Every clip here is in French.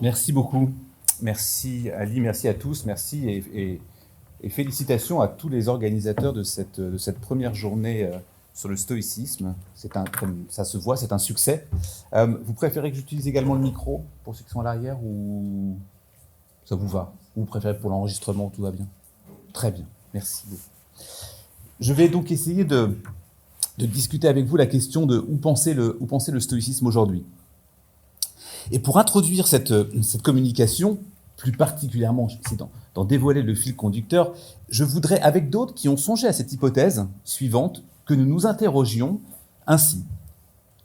Merci beaucoup. Merci Ali, merci à tous, merci et félicitations à tous les organisateurs de cette première journée sur le stoïcisme. Comme ça se voit, c'est un succès. Vous préférez que j'utilise également le micro pour ceux qui sont à l'arrière ou ça vous va? Ou vous préférez pour l'enregistrement, tout va bien? Très bien, merci. Je vais donc essayer de discuter avec vous la question de où penser le stoïcisme aujourd'hui. Et pour introduire cette communication, plus particulièrement, c'est d'en dévoiler le fil conducteur, je voudrais, avec d'autres qui ont songé à cette hypothèse suivante, que nous nous interrogions ainsi.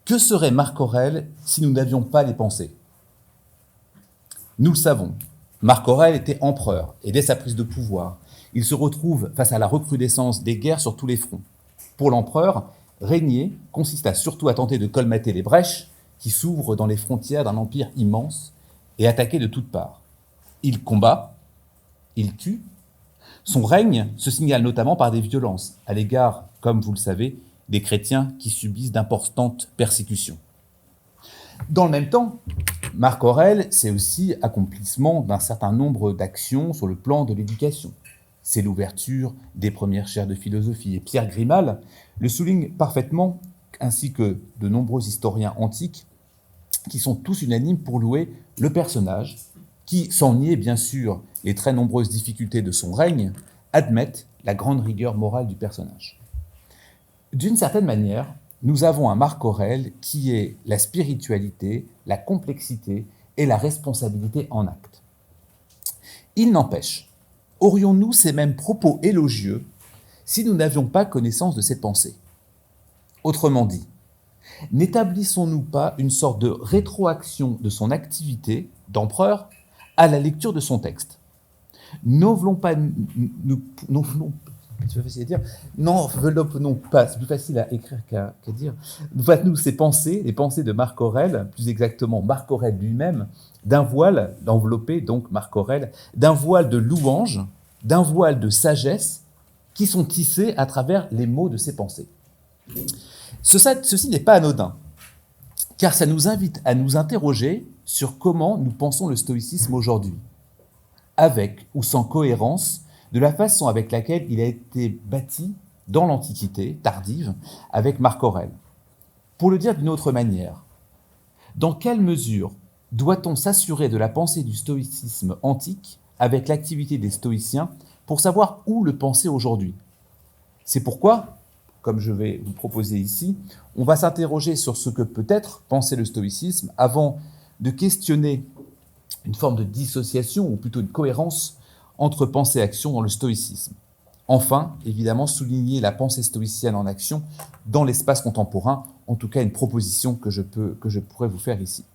Que serait Marc Aurèle si nous n'avions pas les pensées? Nous le savons, Marc Aurèle était empereur, et dès sa prise de pouvoir, il se retrouve face à la recrudescence des guerres sur tous les fronts. Pour l'empereur, régner consista surtout à tenter de colmater les brèches qui s'ouvrent dans les frontières d'un empire immense et attaqué de toutes parts. Il combat, il tue. Son règne se signale notamment par des violences à l'égard, comme vous le savez, des chrétiens qui subissent d'importantes persécutions. Dans le même temps, Marc Aurèle, c'est aussi accomplissement d'un certain nombre d'actions sur le plan de l'éducation. C'est l'ouverture des premières chaires de philosophie. Et Pierre Grimal le souligne parfaitement, ainsi que de nombreux historiens antiques, qui sont tous unanimes pour louer le personnage, qui, sans nier bien sûr les très nombreuses difficultés de son règne, admettent la grande rigueur morale du personnage. D'une certaine manière, nous avons un Marc Aurèle qui est la spiritualité, la complexité et la responsabilité en acte. Il n'empêche, aurions-nous ces mêmes propos élogieux si nous n'avions pas connaissance de ses pensées? Autrement dit, n'établissons-nous pas une sorte de rétroaction de son activité d'empereur à la lecture de son texte? N'enveloppons pas, c'est plus facile à écrire qu'à dire. Faites-nous ces pensées, les pensées de Marc Aurèle, plus exactement Marc Aurèle lui-même, d'un voile, d'envelopper donc Marc Aurèle, d'un voile de louange, d'un voile de sagesse, qui sont tissés à travers les mots de ses pensées. Ceci n'est pas anodin, car ça nous invite à nous interroger sur comment nous pensons le stoïcisme aujourd'hui, avec ou sans cohérence de la façon avec laquelle il a été bâti dans l'Antiquité tardive avec Marc Aurèle. Pour le dire d'une autre manière, dans quelle mesure doit-on s'assurer de la pensée du stoïcisme antique avec l'activité des stoïciens pour savoir où le penser aujourd'hui? C'est pourquoi, comme je vais vous proposer ici, on va s'interroger sur ce que peut être penser le stoïcisme avant de questionner une forme de dissociation, ou plutôt une cohérence entre pensée et action dans le stoïcisme. Enfin, évidemment, souligner la pensée stoïcienne en action dans l'espace contemporain, en tout cas une proposition que je pourrais vous faire ici.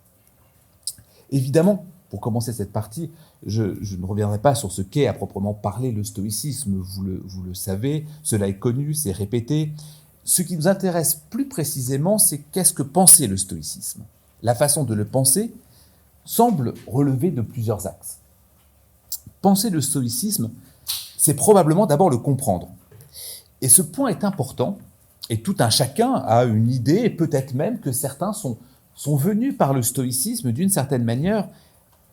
Évidemment, pour commencer cette partie, je ne reviendrai pas sur ce qu'est à proprement parler le stoïcisme, vous le savez, cela est connu, c'est répété. Ce qui nous intéresse plus précisément, c'est qu'est-ce que penser le stoïcisme? La façon de le penser semble relever de plusieurs axes. Penser le stoïcisme, c'est probablement d'abord le comprendre. Et ce point est important, et tout un chacun a une idée, et peut-être même que certains sont venus par le stoïcisme d'une certaine manière,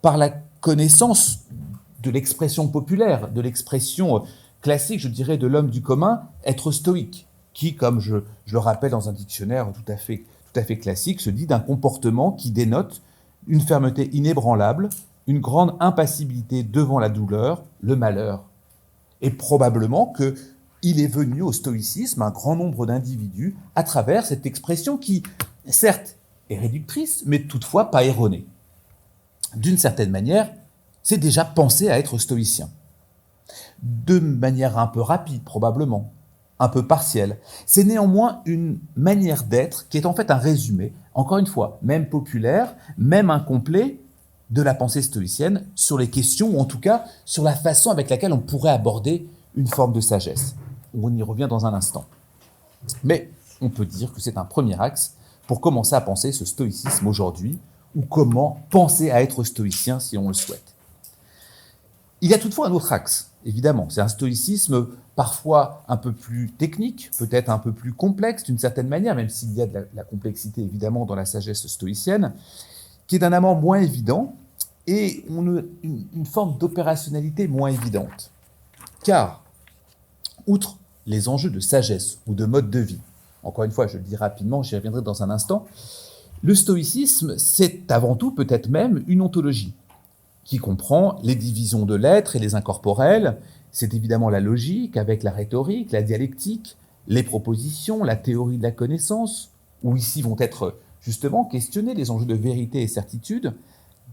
par la connaissance de l'expression populaire, de l'expression classique, je dirais, de l'homme du commun, être stoïque, qui, comme je le rappelle dans un dictionnaire tout à fait classique, se dit d'un comportement qui dénote une fermeté inébranlable, une grande impassibilité devant la douleur, le malheur. Et probablement qu'il est venu au stoïcisme un grand nombre d'individus à travers cette expression qui, certes, est réductrice, mais toutefois pas erronée. D'une certaine manière, c'est déjà penser à être stoïcien. De manière un peu rapide, probablement, un peu partielle. C'est néanmoins une manière d'être qui est en fait un résumé, encore une fois, même populaire, même incomplet, de la pensée stoïcienne sur les questions, ou en tout cas sur la façon avec laquelle on pourrait aborder une forme de sagesse. On y revient dans un instant. Mais on peut dire que c'est un premier axe pour commencer à penser ce stoïcisme aujourd'hui, ou comment penser à être stoïcien si on le souhaite. Il y a toutefois un autre axe, évidemment. C'est un stoïcisme parfois un peu plus technique, peut-être un peu plus complexe d'une certaine manière, même s'il y a de la complexité évidemment dans la sagesse stoïcienne, qui est d'un amant moins évident et on a une forme d'opérationnalité moins évidente. Car, outre les enjeux de sagesse ou de mode de vie, encore une fois, je le dis rapidement, j'y reviendrai dans un instant, le stoïcisme, c'est avant tout peut-être même une ontologie qui comprend les divisions de l'être et les incorporels. C'est évidemment la logique avec la rhétorique, la dialectique, les propositions, la théorie de la connaissance, où ici vont être justement questionnés les enjeux de vérité et certitude.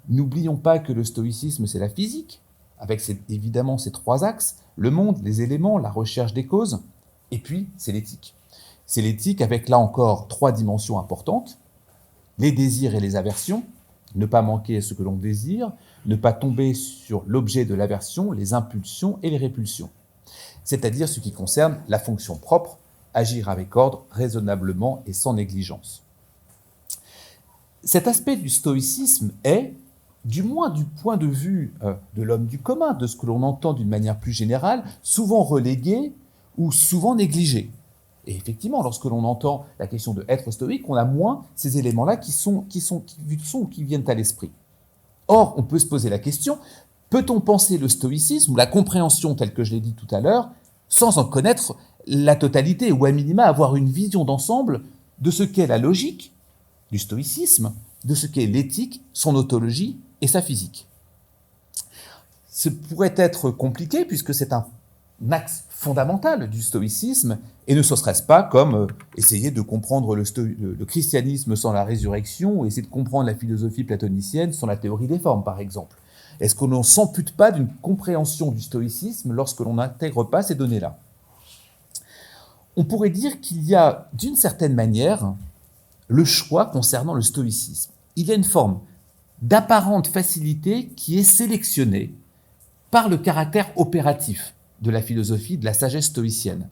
N'oublions pas que le stoïcisme, c'est la physique, avec évidemment ces trois axes, le monde, les éléments, la recherche des causes, et puis c'est l'éthique. C'est l'éthique avec là encore trois dimensions importantes, les désirs et les aversions, ne pas manquer à ce que l'on désire, ne pas tomber sur l'objet de l'aversion, les impulsions et les répulsions. C'est-à-dire ce qui concerne la fonction propre, agir avec ordre, raisonnablement et sans négligence. Cet aspect du stoïcisme est, du moins du point de vue de l'homme du commun, de ce que l'on entend d'une manière plus générale, souvent relégué ou souvent négligé. Et effectivement, lorsque l'on entend la question de être stoïque, on a moins ces éléments-là qui viennent à l'esprit. Or, on peut se poser la question, peut-on penser le stoïcisme, ou la compréhension telle que je l'ai dit tout à l'heure, sans en connaître la totalité, ou à minima avoir une vision d'ensemble de ce qu'est la logique du stoïcisme, de ce qu'est l'éthique, son ontologie et sa physique. Ce pourrait être compliqué puisque c'est un axe fondamental du stoïcisme et ne serait-ce pas comme essayer de comprendre le christianisme sans la résurrection ou essayer de comprendre la philosophie platonicienne sans la théorie des formes, par exemple. Est-ce qu'on ne s'ampute pas d'une compréhension du stoïcisme lorsque l'on n'intègre pas ces données-là? On pourrait dire qu'il y a, d'une certaine manière, le choix concernant le stoïcisme. Il y a une forme d'apparente facilité qui est sélectionnée par le caractère opératif de la philosophie, de la sagesse stoïcienne,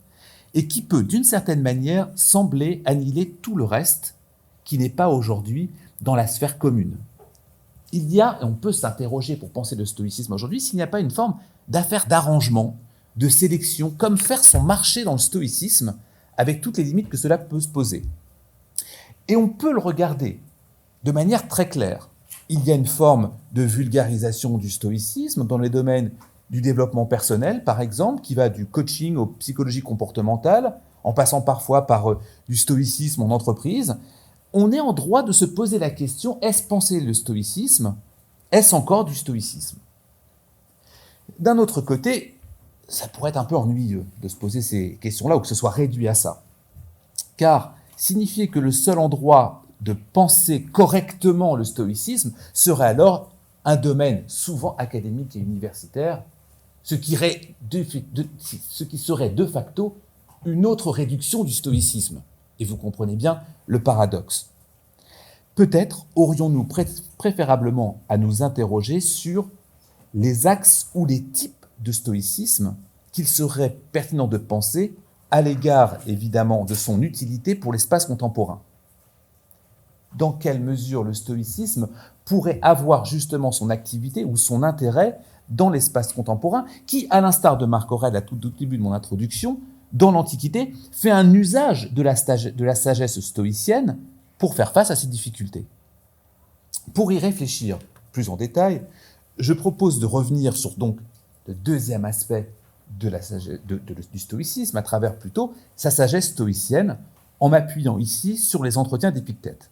et qui peut, d'une certaine manière, sembler annihiler tout le reste qui n'est pas aujourd'hui dans la sphère commune. Il y a, et on peut s'interroger pour penser le stoïcisme aujourd'hui, s'il n'y a pas une forme d'affaire d'arrangement, de sélection, comme faire son marché dans le stoïcisme, avec toutes les limites que cela peut se poser. Et on peut le regarder de manière très claire. Il y a une forme de vulgarisation du stoïcisme dans les domaines du développement personnel, par exemple, qui va du coaching aux psychologies comportementales, en passant parfois par du stoïcisme en entreprise. On est en droit de se poser la question, est-ce penser le stoïcisme? Est-ce encore du stoïcisme? D'un autre côté, ça pourrait être un peu ennuyeux de se poser ces questions-là ou que ce soit réduit à ça. Car signifier que le seul endroit de penser correctement le stoïcisme serait alors un domaine souvent académique et universitaire, ce qui serait de facto une autre réduction du stoïcisme. Et vous comprenez bien le paradoxe. Peut-être aurions-nous préférablement à nous interroger sur les axes ou les types de stoïcisme qu'il serait pertinent de penser à l'égard, évidemment, de son utilité pour l'espace contemporain. Dans quelle mesure le stoïcisme pourrait avoir justement son activité ou son intérêt dans l'espace contemporain, qui, à l'instar de Marc Aurèle, à tout début de mon introduction, dans l'Antiquité, fait un usage de la sagesse stoïcienne pour faire face à ces difficultés. Pour y réfléchir plus en détail, je propose de revenir sur donc le deuxième aspect de du stoïcisme, à travers plutôt sa sagesse stoïcienne, en m'appuyant ici sur les entretiens d'Épictète.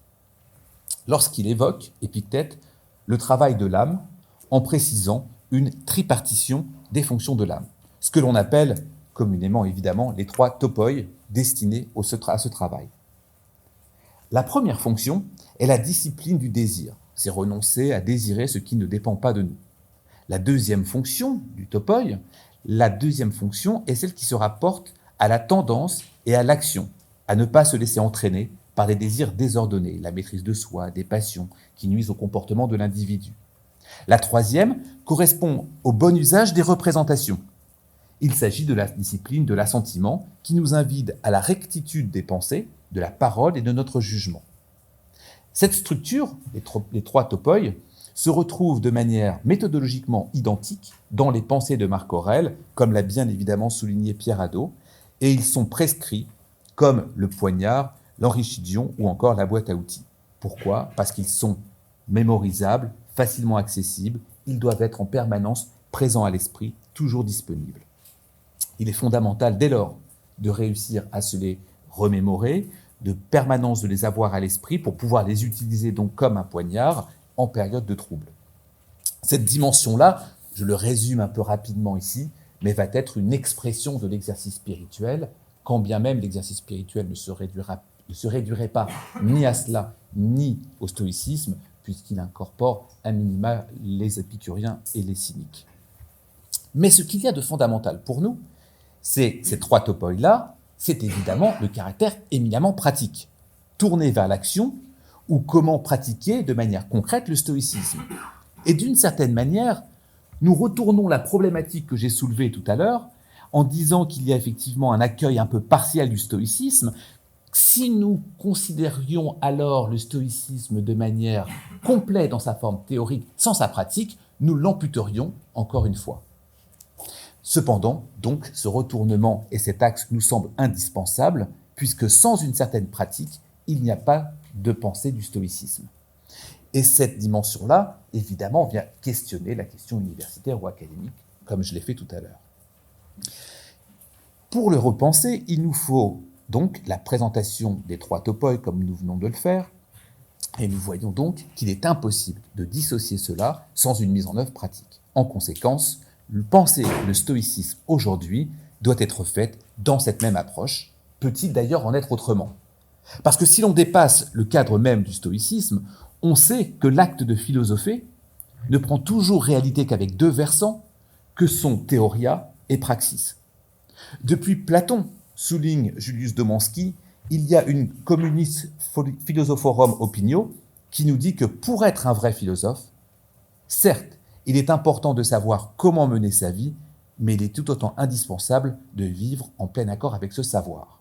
Lorsqu'il évoque, Épictète, le travail de l'âme, en précisant une tripartition des fonctions de l'âme, ce que l'on appelle communément évidemment les trois topoi destinés à ce travail. La première fonction est la discipline du désir, c'est renoncer à désirer ce qui ne dépend pas de nous. La deuxième fonction du topoi, la deuxième fonction est celle qui se rapporte à la tendance et à l'action, à ne pas se laisser entraîner par des désirs désordonnés, la maîtrise de soi, des passions qui nuisent au comportement de l'individu. La troisième correspond au bon usage des représentations. Il s'agit de la discipline de l'assentiment qui nous invite à la rectitude des pensées, de la parole et de notre jugement. Cette structure, les trois topoi, se retrouve de manière méthodologiquement identique dans les pensées de Marc Aurèle, comme l'a bien évidemment souligné Pierre Hadot, et ils sont prescrits comme le poignard, l'enrichidion ou encore la boîte à outils. Pourquoi? Parce qu'ils sont mémorisables, facilement accessibles, ils doivent être en permanence présents à l'esprit, toujours disponibles. Il est fondamental dès lors de réussir à se les remémorer, de permanence de les avoir à l'esprit pour pouvoir les utiliser donc comme un poignard en période de trouble. Cette dimension-là, je le résume un peu rapidement ici, mais va être une expression de l'exercice spirituel, quand bien même l'exercice spirituel ne se réduirait pas ni à cela, ni au stoïcisme, puisqu'il incorpore à minima les épicuriens et les cyniques. Mais ce qu'il y a de fondamental pour nous, c'est ces trois topoi-là, c'est évidemment le caractère éminemment pratique, tourné vers l'action, ou comment pratiquer de manière concrète le stoïcisme. Et d'une certaine manière, nous retournons la problématique que j'ai soulevée tout à l'heure, en disant qu'il y a effectivement un accueil un peu partiel du stoïcisme. Si nous considérions alors le stoïcisme de manière complète dans sa forme théorique, sans sa pratique, nous l'amputerions encore une fois. Cependant, donc, ce retournement et cet axe nous semblent indispensables, puisque sans une certaine pratique, il n'y a pas de pensée du stoïcisme. Et cette dimension-là, évidemment, vient questionner la question universitaire ou académique, comme je l'ai fait tout à l'heure. Pour le repenser, il nous faut donc la présentation des trois topoi, comme nous venons de le faire, et nous voyons donc qu'il est impossible de dissocier cela sans une mise en œuvre pratique. En conséquence, penser le stoïcisme aujourd'hui doit être faite dans cette même approche. Peut-il d'ailleurs en être autrement ? Parce que si l'on dépasse le cadre même du stoïcisme, on sait que l'acte de philosopher ne prend toujours réalité qu'avec deux versants, que sont théoria et praxis. Depuis Platon, souligne Julius Domanski, il y a une communis philosophorum opinio qui nous dit que pour être un vrai philosophe, certes, il est important de savoir comment mener sa vie, mais il est tout autant indispensable de vivre en plein accord avec ce savoir.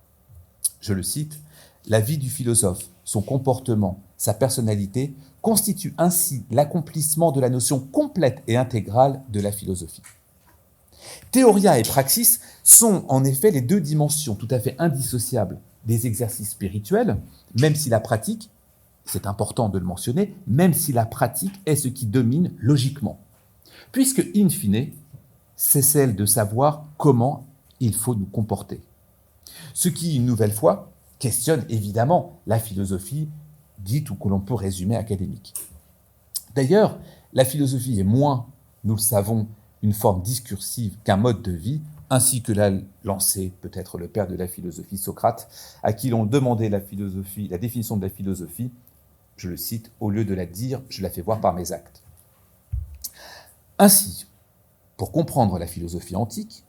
Je le cite, « La vie du philosophe, son comportement, sa personnalité constituent ainsi l'accomplissement de la notion complète et intégrale de la philosophie. » Théoria et praxis sont en effet les deux dimensions tout à fait indissociables des exercices spirituels, même si la pratique, c'est important de le mentionner, même si la pratique est ce qui domine logiquement. Puisque, in fine, c'est celle de savoir comment il faut nous comporter. Ce qui, une nouvelle fois, questionne évidemment la philosophie dite ou que l'on peut résumer académique. D'ailleurs, la philosophie est moins, nous le savons, une forme discursive qu'un mode de vie, ainsi que l'a lancé peut-être le père de la philosophie Socrate, à qui l'on demandait la définition de la philosophie, je le cite, au lieu de la dire, je la fais voir par mes actes. Ainsi, pour comprendre la philosophie antique,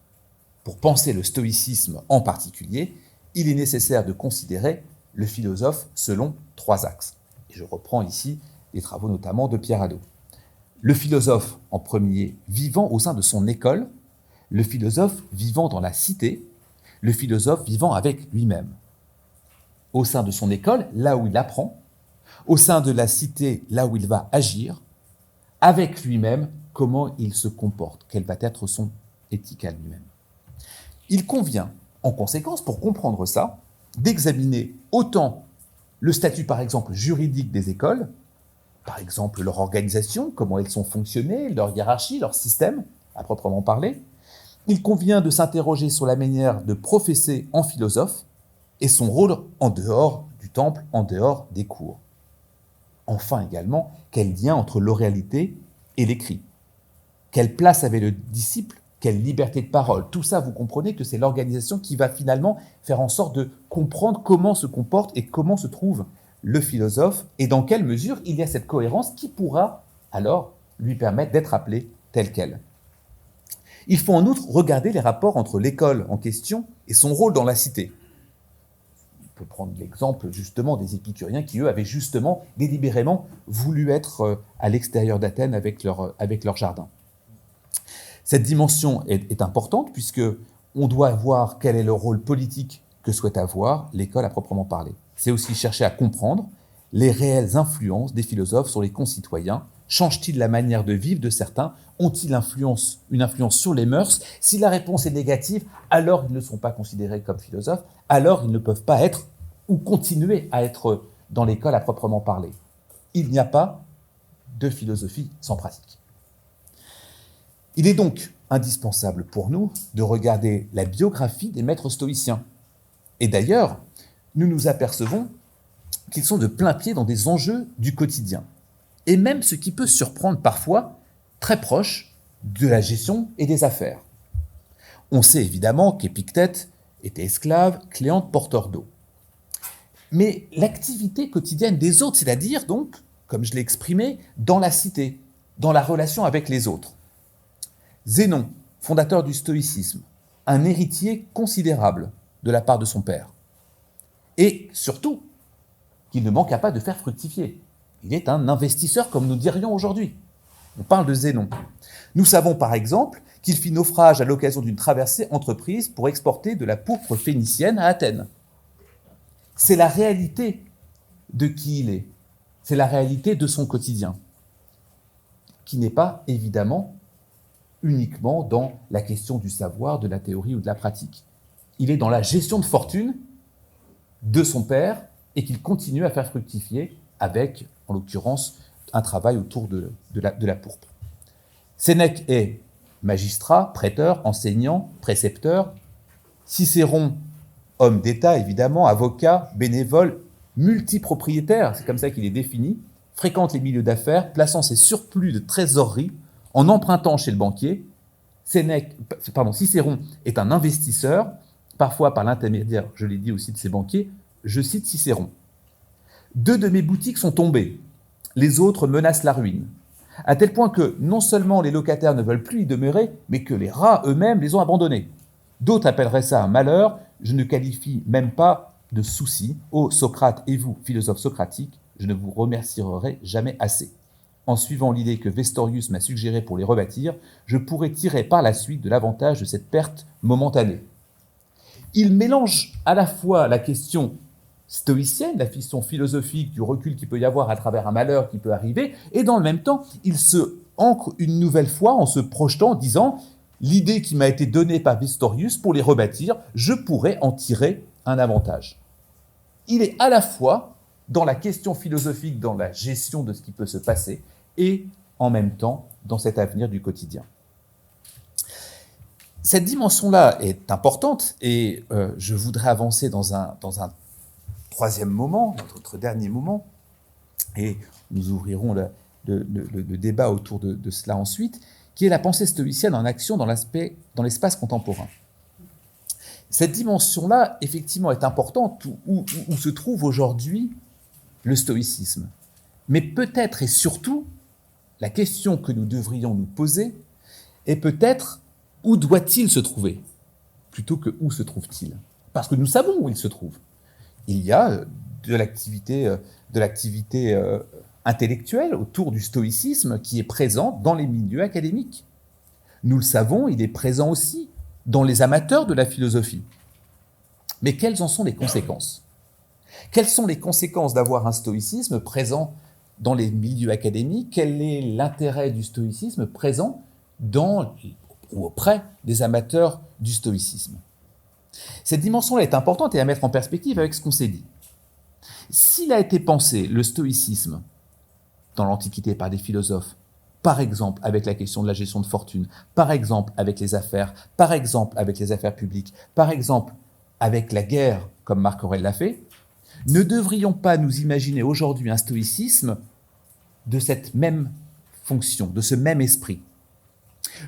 pour penser le stoïcisme en particulier, il est nécessaire de considérer le philosophe selon trois axes. Et je reprends ici les travaux notamment de Pierre Hadot. Le philosophe, en premier, vivant au sein de son école, le philosophe vivant dans la cité, le philosophe vivant avec lui-même. Au sein de son école, là où il apprend, au sein de la cité, là où il va agir, avec lui-même, comment il se comporte, quelle va être son éthique à lui-même. Il convient, en conséquence, pour comprendre ça, d'examiner autant le statut, par exemple, juridique des écoles, par exemple leur organisation, comment elles sont fonctionnées, leur hiérarchie, leur système, à proprement parler. Il convient de s'interroger sur la manière de professer en philosophe et son rôle en dehors du temple, en dehors des cours. Enfin également, quel lien entre l'oralité et l'écrit ? Quelle place avait le disciple ? Quelle liberté de parole ? Tout ça, vous comprenez que c'est l'organisation qui va finalement faire en sorte de comprendre comment se comporte et comment se trouve le philosophe et dans quelle mesure il y a cette cohérence qui pourra alors lui permettre d'être appelé tel quel. Il faut en outre regarder les rapports entre l'école en question et son rôle dans la cité. On peut prendre l'exemple justement des épicuriens qui, eux, avaient justement délibérément voulu être à l'extérieur d'Athènes avec leur jardin. Cette dimension est importante puisque on doit voir quel est le rôle politique que souhaite avoir l'école à proprement parler. C'est aussi chercher à comprendre les réelles influences des philosophes sur les concitoyens. Changent-ils la manière de vivre de certains ? Ont-ils une influence sur les mœurs ? Si la réponse est négative, alors ils ne sont pas considérés comme philosophes, alors ils ne peuvent pas être ou continuer à être dans l'école à proprement parler. Il n'y a pas de philosophie sans pratique. Il est donc indispensable pour nous de regarder la biographie des maîtres stoïciens. Et d'ailleurs, nous nous apercevons qu'ils sont de plein pied dans des enjeux du quotidien, et même ce qui peut surprendre parfois, très proche de la gestion et des affaires. On sait évidemment qu'Épictète était esclave, Cléante porteur d'eau. Mais l'activité quotidienne des autres, c'est-à-dire donc, comme je l'ai exprimé, dans la cité, dans la relation avec les autres. Zénon, fondateur du stoïcisme, un héritier considérable de la part de son père. Et surtout, qu'il ne manqua pas de faire fructifier. Il est un investisseur, comme nous dirions aujourd'hui. On parle de Zénon. Nous savons par exemple qu'il fit naufrage à l'occasion d'une traversée entreprise pour exporter de la pourpre phénicienne à Athènes. C'est la réalité de qui il est. C'est la réalité de son quotidien, qui n'est pas évidemment uniquement dans la question du savoir, de la théorie ou de la pratique. Il est dans la gestion de fortune de son père et qu'il continue à faire fructifier avec, en l'occurrence, un travail autour de la pourpre. Sénèque est magistrat, prêteur, enseignant, précepteur. Cicéron, homme d'État évidemment, avocat, bénévole, multipropriétaire, c'est comme ça qu'il est défini, fréquente les milieux d'affaires, plaçant ses surplus de trésorerie en empruntant chez le banquier. Cicéron est un investisseur, parfois par l'intermédiaire, je l'ai dit aussi, de ses banquiers. Je cite Cicéron. « 2 de mes boutiques sont tombées, les autres menacent la ruine, à tel point que non seulement les locataires ne veulent plus y demeurer, mais que les rats eux-mêmes les ont abandonnés. D'autres appelleraient ça un malheur, je ne qualifie même pas de souci. Ô Socrate et vous, philosophes socratiques, je ne vous remercierai jamais assez. En suivant l'idée que Vestorius m'a suggérée pour les rebâtir, je pourrais tirer par la suite de l'avantage de cette perte momentanée. » Il mélange à la fois la question stoïcienne, la question philosophique du recul qu'il peut y avoir à travers un malheur qui peut arriver, et dans le même temps, il se ancre une nouvelle fois en se projetant, en disant « l'idée qui m'a été donnée par Vestorius pour les rebâtir, je pourrais en tirer un avantage. » Il est à la fois dans la question philosophique, dans la gestion de ce qui peut se passer, et en même temps dans cet avenir du quotidien. Cette dimension-là est importante, et je voudrais avancer dans un troisième moment, notre dernier moment, et nous ouvrirons le débat autour de cela ensuite, qui est la pensée stoïcienne en action dans l'espace contemporain. Cette dimension-là, effectivement, est importante où se trouve aujourd'hui le stoïcisme. Mais peut-être et surtout, la question que nous devrions nous poser est peut-être où doit-il se trouver, plutôt que où se trouve-t-il ? Parce que nous savons où il se trouve. Il y a de l'activité intellectuelle autour du stoïcisme qui est présente dans les milieux académiques. Nous le savons, il est présent aussi dans les amateurs de la philosophie. Mais quelles en sont les conséquences ? Quelles sont les conséquences d'avoir un stoïcisme présent dans les milieux académiques ? Quel est l'intérêt du stoïcisme présent dans ou auprès des amateurs du stoïcisme ? Cette dimension-là est importante et à mettre en perspective avec ce qu'on s'est dit. S'il a été pensé, le stoïcisme, dans l'Antiquité par des philosophes, par exemple avec la question de la gestion de fortune, par exemple avec les affaires, par exemple avec les affaires publiques, par exemple avec la guerre, comme Marc Aurèle l'a fait, ne devrions pas nous imaginer aujourd'hui un stoïcisme de cette même fonction, de ce même esprit.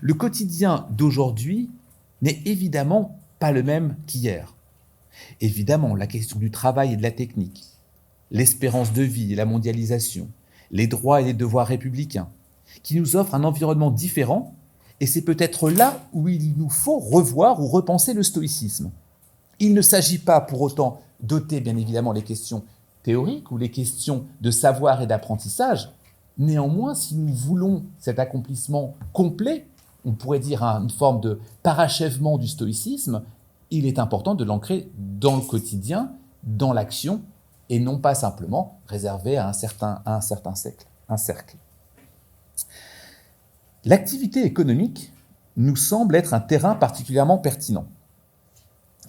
Le quotidien d'aujourd'hui n'est évidemment pas le même qu'hier. Évidemment, la question du travail et de la technique, l'espérance de vie et la mondialisation, les droits et les devoirs républicains, qui nous offrent un environnement différent, et c'est peut-être là où il nous faut revoir ou repenser le stoïcisme. Il ne s'agit pas pour autant d'ôter bien évidemment les questions théoriques ou les questions de savoir et d'apprentissage. Néanmoins, si nous voulons cet accomplissement complet, on pourrait dire une forme de parachèvement du stoïcisme, il est important de l'ancrer dans le quotidien, dans l'action, et non pas simplement réservé à un certain cercle. L'activité économique nous semble être un terrain particulièrement pertinent.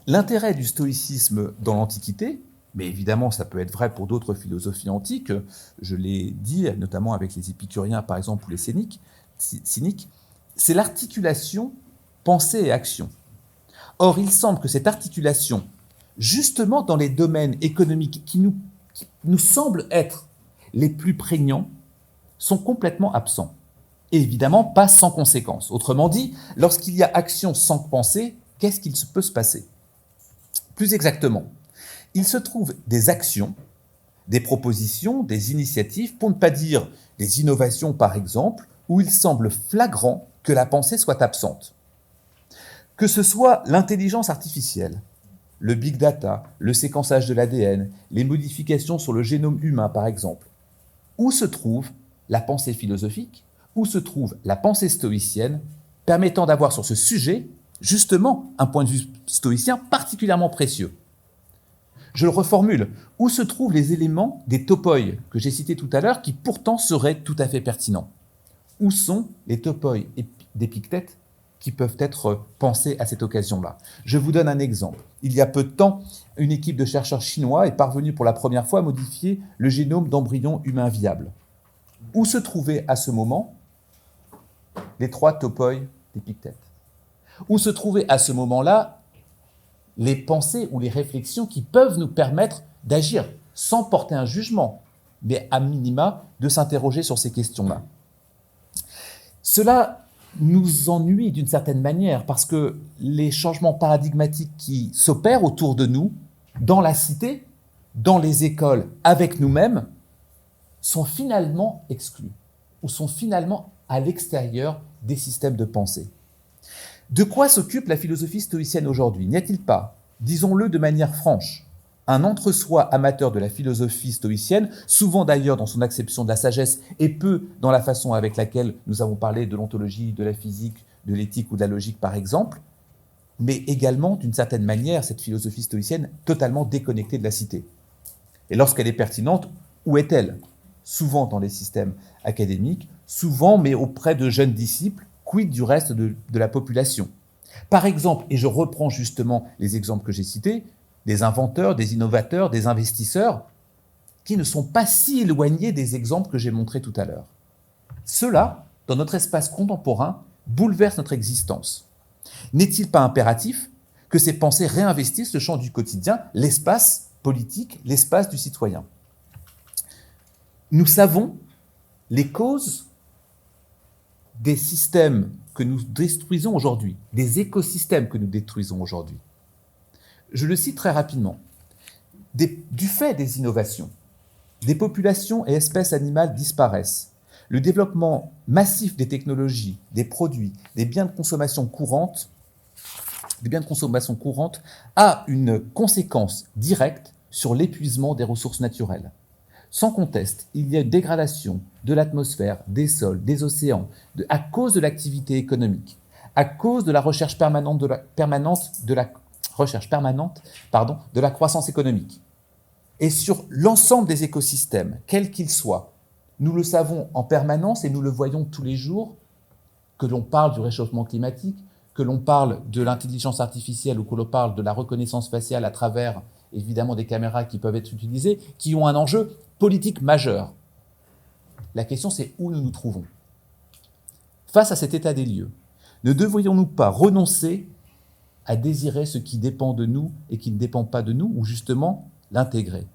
L'intérêt du stoïcisme dans l'Antiquité, mais évidemment ça peut être vrai pour d'autres philosophies antiques, je l'ai dit, notamment avec les épicuriens par exemple ou les cyniques, c'est l'articulation pensée et action. Or, il semble que cette articulation, justement dans les domaines économiques qui nous semblent être les plus prégnants, sont complètement absents. Et évidemment, pas sans conséquences. Autrement dit, lorsqu'il y a action sans pensée, qu'est-ce qu'il peut se passer? Plus exactement, il se trouve des actions, des propositions, des initiatives, pour ne pas dire des innovations par exemple, où il semble flagrant que la pensée soit absente. Que ce soit l'intelligence artificielle, le big data, le séquençage de l'ADN, les modifications sur le génome humain par exemple, où se trouve la pensée philosophique, où se trouve la pensée stoïcienne, permettant d'avoir sur ce sujet, justement, un point de vue stoïcien particulièrement précieux. Je le reformule, où se trouvent les éléments des topoi que j'ai cités tout à l'heure, qui pourtant seraient tout à fait pertinents? Où sont les topoi d'Épictète qui peuvent être pensés à cette occasion-là? Je vous donne un exemple. Il y a peu de temps, une équipe de chercheurs chinois est parvenue pour la première fois à modifier le génome d'embryons humains viables. Où se trouvaient à ce moment les 3 topoi d'Épictète? Où se trouvaient à ce moment-là les pensées ou les réflexions qui peuvent nous permettre d'agir sans porter un jugement, mais à minima de s'interroger sur ces questions-là? Cela nous ennuie d'une certaine manière parce que les changements paradigmatiques qui s'opèrent autour de nous, dans la cité, dans les écoles, avec nous-mêmes, sont finalement exclus ou sont finalement à l'extérieur des systèmes de pensée. De quoi s'occupe la philosophie stoïcienne aujourd'hui? N'y a-t-il pas, disons-le de manière franche, un entre-soi amateur de la philosophie stoïcienne, souvent d'ailleurs dans son acception de la sagesse et peu dans la façon avec laquelle nous avons parlé de l'ontologie, de la physique, de l'éthique ou de la logique par exemple, mais également d'une certaine manière cette philosophie stoïcienne totalement déconnectée de la cité. Et lorsqu'elle est pertinente, où est-elle? Souvent dans les systèmes académiques, souvent mais auprès de jeunes disciples, quid du reste de la population? Par exemple, et je reprends justement les exemples que j'ai cités, des inventeurs, des innovateurs, des investisseurs, qui ne sont pas si éloignés des exemples que j'ai montrés tout à l'heure. Cela, dans notre espace contemporain, bouleverse notre existence. N'est-il pas impératif que ces pensées réinvestissent le champ du quotidien, l'espace politique, l'espace du citoyen? Nous savons les causes des systèmes que nous détruisons aujourd'hui, des écosystèmes que nous détruisons aujourd'hui. Je le cite très rapidement. Du fait des innovations, des populations et espèces animales disparaissent. Le développement massif des technologies, des produits, des biens de consommation courante a une conséquence directe sur l'épuisement des ressources naturelles. Sans conteste, il y a une dégradation de l'atmosphère, des sols, des océans, à cause de l'activité économique, à cause de la recherche permanente de la croissance économique. Et sur l'ensemble des écosystèmes, quels qu'ils soient, nous le savons en permanence et nous le voyons tous les jours, que l'on parle du réchauffement climatique, que l'on parle de l'intelligence artificielle ou que l'on parle de la reconnaissance faciale à travers évidemment des caméras qui peuvent être utilisées, qui ont un enjeu politique majeur. La question, c'est où nous nous trouvons. Face à cet état des lieux, ne devrions-nous pas renoncer à désirer ce qui dépend de nous et qui ne dépend pas de nous, ou justement l'intégrer?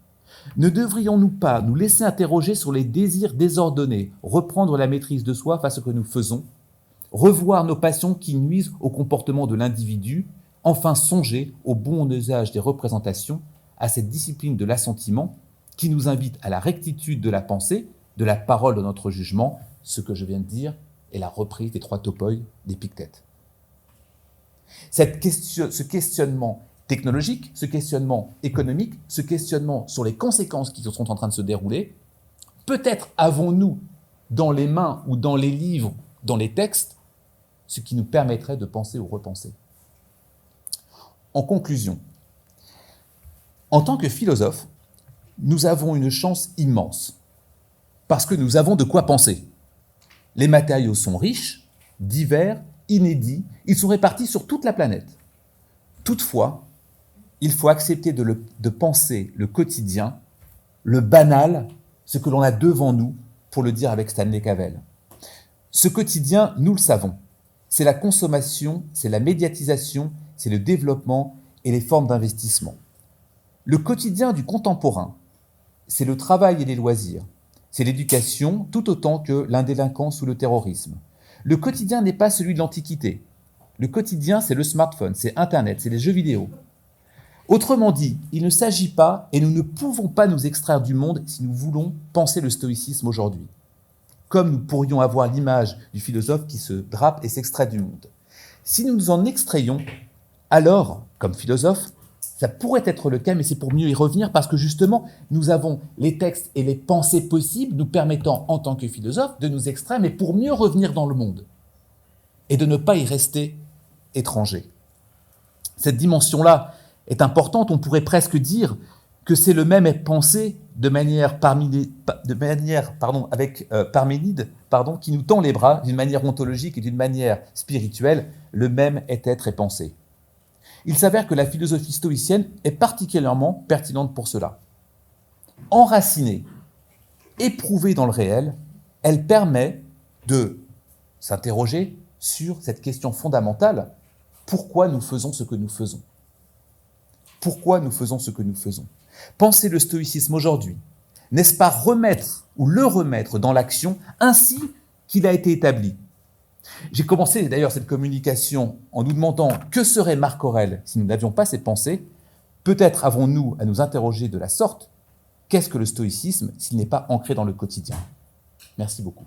Ne devrions-nous pas nous laisser interroger sur les désirs désordonnés, reprendre la maîtrise de soi face à ce que nous faisons, revoir nos passions qui nuisent au comportement de l'individu, enfin songer au bon usage des représentations, à cette discipline de l'assentiment qui nous invite à la rectitude de la pensée, de la parole de notre jugement, ce que je viens de dire est la reprise des 3 topoi d'Épictète. Ce questionnement technologique, ce questionnement économique, ce questionnement sur les conséquences qui sont en train de se dérouler, peut-être avons-nous dans les mains ou dans les livres, dans les textes, ce qui nous permettrait de penser ou repenser. En conclusion, en tant que philosophe, nous avons une chance immense, parce que nous avons de quoi penser. Les matériaux sont riches, divers, inédits, ils sont répartis sur toute la planète. Toutefois, il faut accepter de penser le quotidien, le banal, ce que l'on a devant nous, pour le dire avec Stanley Cavell. Ce quotidien, nous le savons, c'est la consommation, c'est la médiatisation, c'est le développement et les formes d'investissement. Le quotidien du contemporain, c'est le travail et les loisirs, c'est l'éducation tout autant que l'indélinquance ou le terrorisme. Le quotidien n'est pas celui de l'Antiquité. Le quotidien, c'est le smartphone, c'est Internet, c'est les jeux vidéo. Autrement dit, il ne s'agit pas, et nous ne pouvons pas nous extraire du monde si nous voulons penser le stoïcisme aujourd'hui. Comme nous pourrions avoir l'image du philosophe qui se drape et s'extrait du monde. Si nous nous en extrayons, alors, comme philosophe, ça pourrait être le cas, mais c'est pour mieux y revenir, parce que justement, nous avons les textes et les pensées possibles nous permettant, en tant que philosophe, de nous extraire, mais pour mieux revenir dans le monde, et de ne pas y rester étranger. Cette dimension-là est importante, on pourrait presque dire que c'est le même pensée avec Parménide, qui nous tend les bras d'une manière ontologique et d'une manière spirituelle, le même est être et penser. Il s'avère que la philosophie stoïcienne est particulièrement pertinente pour cela. Enracinée, éprouvée dans le réel, elle permet de s'interroger sur cette question fondamentale: pourquoi nous faisons ce que nous faisons ? Pourquoi nous faisons ce que nous faisons ? Penser le stoïcisme aujourd'hui, n'est-ce pas remettre ou le remettre dans l'action ainsi qu'il a été établi ? J'ai commencé d'ailleurs cette communication en nous demandant que serait Marc Aurèle si nous n'avions pas ces pensées. Peut-être avons-nous à nous interroger de la sorte: qu'est-ce que le stoïcisme s'il n'est pas ancré dans le quotidien ? Merci beaucoup.